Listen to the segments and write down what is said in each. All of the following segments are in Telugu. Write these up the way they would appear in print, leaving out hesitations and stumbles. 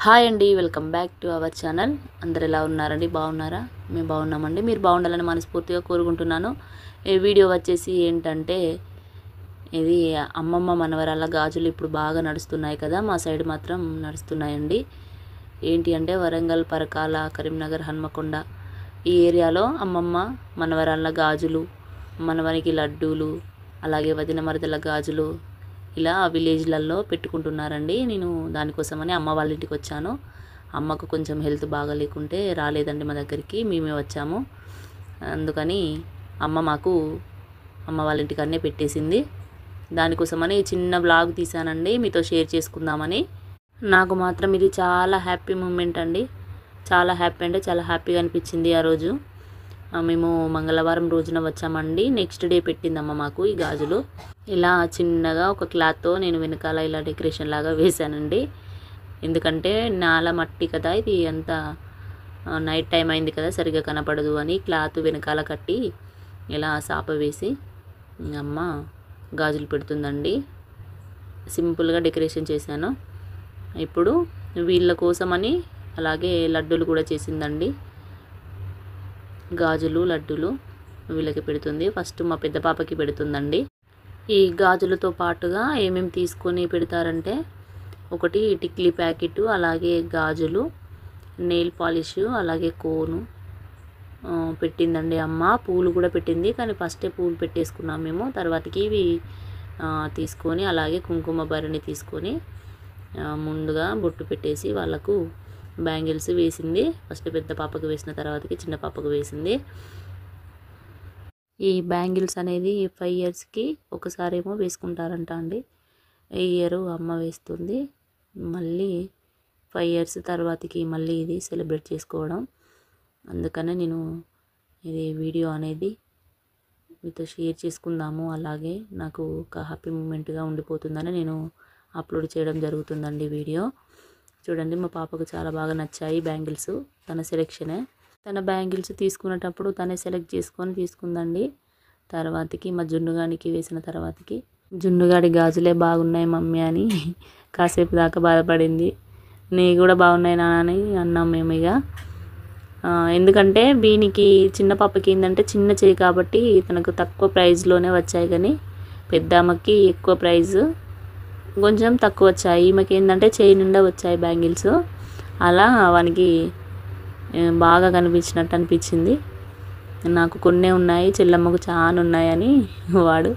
హాయ్ అండి, welcome back to our channel. అందరు ఎలా ఉన్నారండి? బాగున్నారా? మేము బాగున్నామండి. మీరు బాగుండాలని మనస్ఫూర్తిగా కోరుకుంటున్నాను. ఈ వీడియో వచ్చేసి ఏంటంటే, ఇది అమ్మమ్మ మనవరాల గాజులు ఇప్పుడు బాగా నడుస్తున్నాయి కదా, మా సైడ్ మాత్రం నడుస్తున్నాయండి. ఏంటి అంటే వరంగల్, పరకాల, కరీంనగర్, హన్మకొండ ఈ ఏరియాలో అమ్మమ్మ మనవరాల గాజులు, మనవనికి లడ్డూలు, అలాగే వదిన మరదల గాజులు ఇలా విలేజ్లలో పెట్టుకుంటున్నారండి. నేను దానికోసమని అమ్మ వాళ్ళ ఇంటికి వచ్చాను. అమ్మకు కొంచెం హెల్త్ బాగా లేకుంటే రాలేదండి మా దగ్గరికి, మేమే వచ్చాము. అందుకని అమ్మ మాకు అమ్మ వాళ్ళ ఇంటికన్నే పెట్టేసింది. దానికోసమని చిన్న వ్లాగ్ తీసానండి, మీతో షేర్ చేసుకుందామని. నాకు మాత్రం ఇది చాలా హ్యాపీ మూమెంట్ అండి. చాలా హ్యాపీ అంటే చాలా హ్యాపీగా అనిపించింది ఆ రోజు. మేము మంగళవారం రోజున వచ్చామండి. నెక్స్ట్ డే పెట్టిందమ్మ మాకు ఈ గాజులు. ఇలా చిన్నగా ఒక క్లాత్తో నేను వెనకాల ఇలా డెకరేషన్ లాగా వేశానండి. ఎందుకంటే నేల మట్టి కదా, ఇది అంతా నైట్ టైం అయింది కదా, సరిగ్గా కనపడదు అని క్లాత్ వెనకాల కట్టి ఇలా సాప వేసి అమ్మ గాజులు పెడుతుందండి. సింపుల్గా డెకరేషన్ చేశాను. ఇప్పుడు వీళ్ళ కోసమని అలాగే లడ్డూలు కూడా చేసిందండి. గాజులు, లడ్డూలు వీళ్ళకి పెడుతుంది. ఫస్ట్ మా పెద్ద పాపకి పెడుతుందండి. ఈ గాజులతో పాటుగా ఏమేమి తీసుకొని పెడతారంటే, ఒకటి టిక్లీ ప్యాకెట్, అలాగే గాజులు, నెయిల్ పాలిష్, అలాగే కోను పెట్టిందండి అమ్మ. పూలు కూడా పెట్టింది, కానీ ఫస్టే పూలు పెట్టేసుకున్నాం మేము. తర్వాతకి ఇవి తీసుకొని అలాగే కుంకుమ భరణి తీసుకొని ముందుగా బొట్టు పెట్టేసి వాళ్ళకు బ్యాంగిల్స్ వేసింది. ఫస్ట్ పెద్ద పాపకు వేసిన తర్వాతకి చిన్న పాపకు వేసింది. ఈ బ్యాంగిల్స్ అనేది 5 ఇయర్స్కి ఒకసారేమో వేసుకుంటారంట అండి. ఈ ఇయర్ అమ్మ వేస్తుంది. మళ్ళీ 5 ఇయర్స్ తర్వాతకి మళ్ళీ ఇది సెలబ్రేట్ చేసుకోవడం. అందుకనే నేను ఇది వీడియో అనేది మీతో షేర్ చేసుకుందాము, అలాగే నాకు ఒక హ్యాపీ మూమెంట్గా ఉండిపోతుందని నేను అప్లోడ్ చేయడం జరుగుతుందండి వీడియో. చూడండి, మా పాపకు చాలా బాగా నచ్చాయి బ్యాంగిల్స్. తన సెలెక్షనే. తన బ్యాంగిల్స్ తీసుకునేటప్పుడు తనే సెలెక్ట్ చేసుకొని తీసుకుందండి. తర్వాతకి మా జున్నుగాడికి వేసిన తర్వాతకి జున్నుగాడి గాజులే బాగున్నాయి మమ్మీ అని కాసేపు దాకా బాధపడింది. నీ కూడా బాగున్నాయి నాన్న అని అన్నాం మేము. ఇక ఎందుకంటే వీనికి చిన్న పాపకి ఏంటంటే చిన్న చేయి కాబట్టి తనకు తక్కువ ప్రైజ్లోనే వచ్చాయి, కానీ పెద్ద అమ్మకి ఎక్కువ ప్రైజ్, కొంచెం తక్కువ వచ్చాయి. ఈమెకి ఏంటంటే చేయి నిండా వచ్చాయి బ్యాంగిల్స్. అలా వానికి బాగా కనిపించినట్టు అనిపించింది. నాకు కొన్నే ఉన్నాయి, చెల్లమ్మకు చాలా ఉన్నాయని వాడు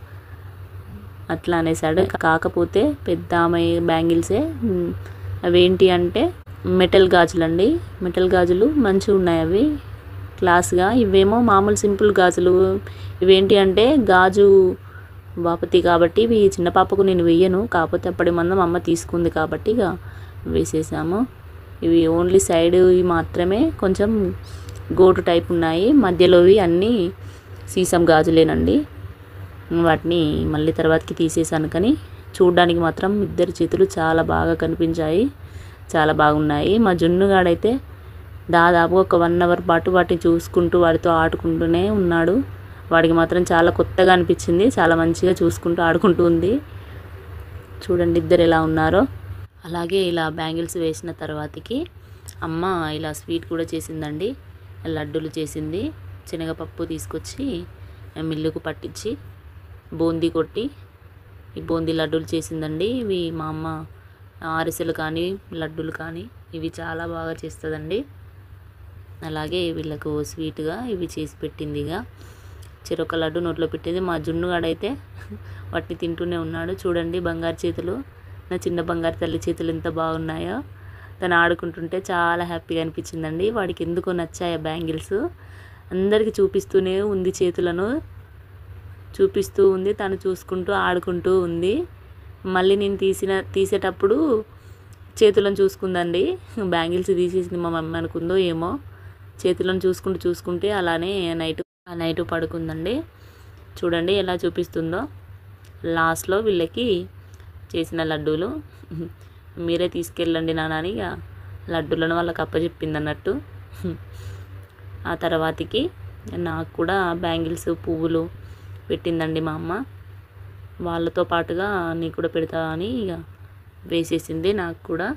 అట్లా అనేసాడు. కాకపోతే పెద్ద ఆమె బ్యాంగిల్సే. అవేంటి అంటే మెటల్ గాజులు అండి. మెటల్ గాజులు మంచిగా ఉన్నాయి, అవి క్లాస్గా. ఇవేమో మామూలు సింపుల్ గాజులు. ఇవేంటి అంటే గాజు బాపతి కాబట్టి ఇవి చిన్న పాపకు నేను వేయను, కాకపోతే అప్పటి మందం అమ్మ తీసుకుంది కాబట్టి ఇక వేసేసాము. ఇవి ఓన్లీ సైడ్ మాత్రమే కొంచెం గోటు టైప్ ఉన్నాయి, మధ్యలోవి అన్నీ సీసం గాజులేనండి. వాటిని మళ్ళీ తర్వాతకి తీసేసాను, కానీ చూడడానికి మాత్రం ఇద్దరి చేతులు చాలా బాగా కనిపించాయి, చాలా బాగున్నాయి. మా జున్నుగాడైతే దాదాపు ఒక 1 అవర్ పాటు వాటిని చూసుకుంటూ వాటితో ఆడుకుంటూనే ఉన్నాడు. వాడికి మాత్రం చాలా కొత్తగా అనిపించింది, చాలా మంచిగా చూసుకుంటూ ఆడుకుంటూ ఉంది. చూడండి ఇద్దరు ఎలా ఉన్నారో. అలాగే ఇలా బ్యాంగిల్స్ వేసిన తర్వాతకి అమ్మ ఇలా స్వీట్ కూడా చేసిందండి. లడ్డూలు చేసింది. శనగపప్పు తీసుకొచ్చి మిల్లుకు పట్టించి బూందీ కొట్టి ఈ బూందీ లడ్డూలు చేసిందండి. ఇవి మా అమ్మ అరిసెలు కానీ లడ్డూలు కానీ ఇవి చాలా బాగా చేస్తుందండి. అలాగే వీళ్ళకు స్వీట్గా ఇవి చేసి పెట్టింది. ఇక చెరొక లడ్డు నోట్లో పెట్టింది. మా జున్నుగాడైతే వాటిని తింటూనే ఉన్నాడు. చూడండి బంగారు చేతులు, నా చిన్న బంగారు తల్లి చేతులు ఎంత బాగున్నాయో. తను ఆడుకుంటుంటే చాలా హ్యాపీగా అనిపించిందండి. వాడికి ఎందుకో నచ్చాయి బ్యాంగిల్స్. అందరికీ చూపిస్తూనే ఉంది, చేతులను చూపిస్తూ ఉంది, తను చూసుకుంటూ ఆడుకుంటూ ఉంది. మళ్ళీ నేను తీసేటప్పుడు చేతులను చూసుకుందండి. బ్యాంగిల్స్ తీసేసింది మా మమ్మీ అనుకుందో ఏమో. చేతులను చూసుకుంటే అలానే నైట్ పడుకుందండి. చూడండి ఎలా చూపిస్తుందో. లాస్ట్లో వీళ్ళకి చేసిన లడ్డూలు మీరే తీసుకెళ్ళండి నాన్న అని ఇక లడ్డూలను వాళ్ళకి అప్పచెప్పింది అన్నట్టు. ఆ తర్వాతకి నాకు కూడా బ్యాంగిల్స్ పువ్వులు పెట్టిందండి మా అమ్మ. వాళ్ళతో పాటుగా నీకు కూడా పెడతా అని ఇక వేసేసింది నాకు కూడా.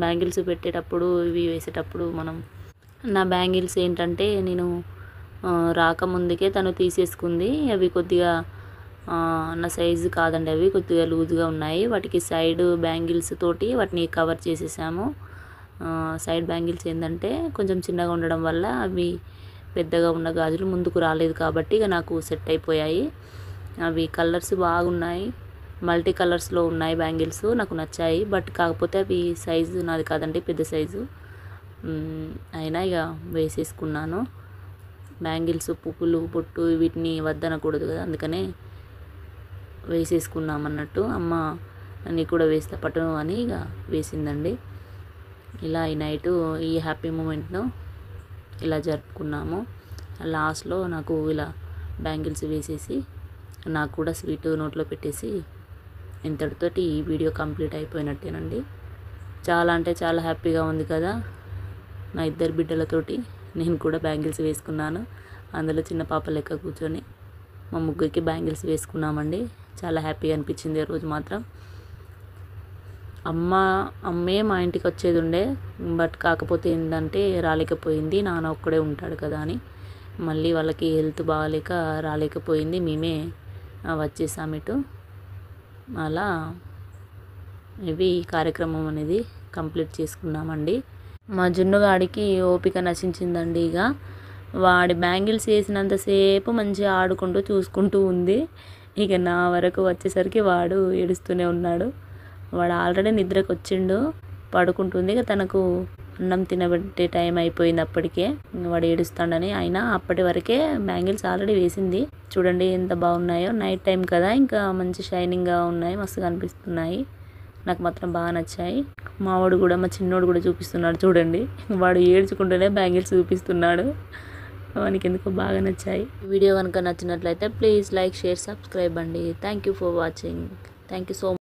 బ్యాంగిల్స్ పెట్టేటప్పుడు ఇవి వేసేటప్పుడు నా బ్యాంగిల్స్ ఏంటంటే నేను రాకముందుకే తను తీసేసుకుంది. అవి కొద్దిగా నా సైజు కాదండి, అవి కొద్దిగా లూజ్గా ఉన్నాయి. వాటికి సైడ్ బ్యాంగిల్స్ తోటి వాటిని కవర్ చేసేసాము. సైడ్ బ్యాంగిల్స్ ఏంటంటే కొంచెం చిన్నగా ఉండడం వల్ల అవి పెద్దగా ఉన్న గాజులు ముందుకు రాలేదు కాబట్టి ఇక నాకు సెట్ అయిపోయాయి. అవి కలర్స్ బాగున్నాయి, మల్టీ కలర్స్లో ఉన్నాయి బ్యాంగిల్స్, నాకు నచ్చాయి. బట్ కాకపోతే అవి సైజు నాది కాదండి, పెద్ద సైజు. అయినా ఇక వేసేసుకున్నాను. బ్యాంగిల్స్ పువ్వులు బొట్టు వీటిని వద్దనకూడదు కదా, అందుకనే వేసేసుకున్నామన్నట్టు. అమ్మ నీ కూడా వేస్తా పట్టు అని ఇక వేసిందండి. ఇలా ఈ నైటు ఈ హ్యాపీ మూమెంట్ను ఇలా జరుపుకున్నాము. లాస్ట్లో నాకు ఇలా బ్యాంగిల్స్ వేసేసి నాకు కూడా స్వీట్ నోట్లో పెట్టేసి ఇంతటితోటి ఈ వీడియో కంప్లీట్ అయిపోయినట్టేనండి. చాలా అంటే చాలా హ్యాపీగా ఉంది కదా. నా ఇద్దరు బిడ్డలతోటి నేను కూడా బ్యాంగిల్స్ వేసుకున్నాను. అందులో చిన్న పాప లెక్క కూర్చొని మా ముగ్గురికి బ్యాంగిల్స్ వేసుకున్నామండి. చాలా హ్యాపీగా అనిపించింది ఆ రోజు మాత్రం. అమ్మే మా ఇంటికి వచ్చేది ఉండే, బట్ కాకపోతే ఏంటంటే రాలేకపోయింది. నాన్న ఒక్కడే ఉంటాడు కదా అని మళ్ళీ వాళ్ళకి హెల్త్ బాగాలేక రాలేకపోయింది. మేమే వచ్చేసాము ఇటు. అలా ఇవి కార్యక్రమం అనేది కంప్లీట్ చేసుకున్నామండి. మా జున్నుగాడికి ఓపిక నశించిందండి. ఇక వాడి బ్యాంగిల్స్ వేసినంతసేపు మంచిగా ఆడుకుంటూ చూసుకుంటూ ఉంది. ఇక నా వరకు వచ్చేసరికి వాడు ఏడుస్తూనే ఉన్నాడు. వాడు ఆల్రెడీ నిద్రకు వచ్చిండు, పడుకుంటుంది. ఇక తనకు అన్నం తినబెట్టే టైం అయిపోయింది అప్పటికే, వాడు ఏడుస్తాడని. అయినా అప్పటి వరకే బ్యాంగిల్స్ ఆల్రెడీ వేసింది. చూడండి ఎంత బాగున్నాయో, నైట్ టైం కదా ఇంకా మంచి షైనింగ్గా ఉన్నాయి, మస్తుగా అనిపిస్తున్నాయి. నాకు మాత్రం బాగా నచ్చాయి. మా చిన్నోడు కూడా చూపిస్తున్నాడు చూడండి, వాడు ఏడ్చుకుంటూనే బ్యాంగిల్స్ చూపిస్తున్నాడు. వానికి ఎందుకో బాగా నచ్చాయి. వీడియో కనుక నచ్చినట్లయితే ప్లీజ్ లైక్, షేర్, సబ్స్క్రైబ్ అండి. Thank you for watching. Thank you so much.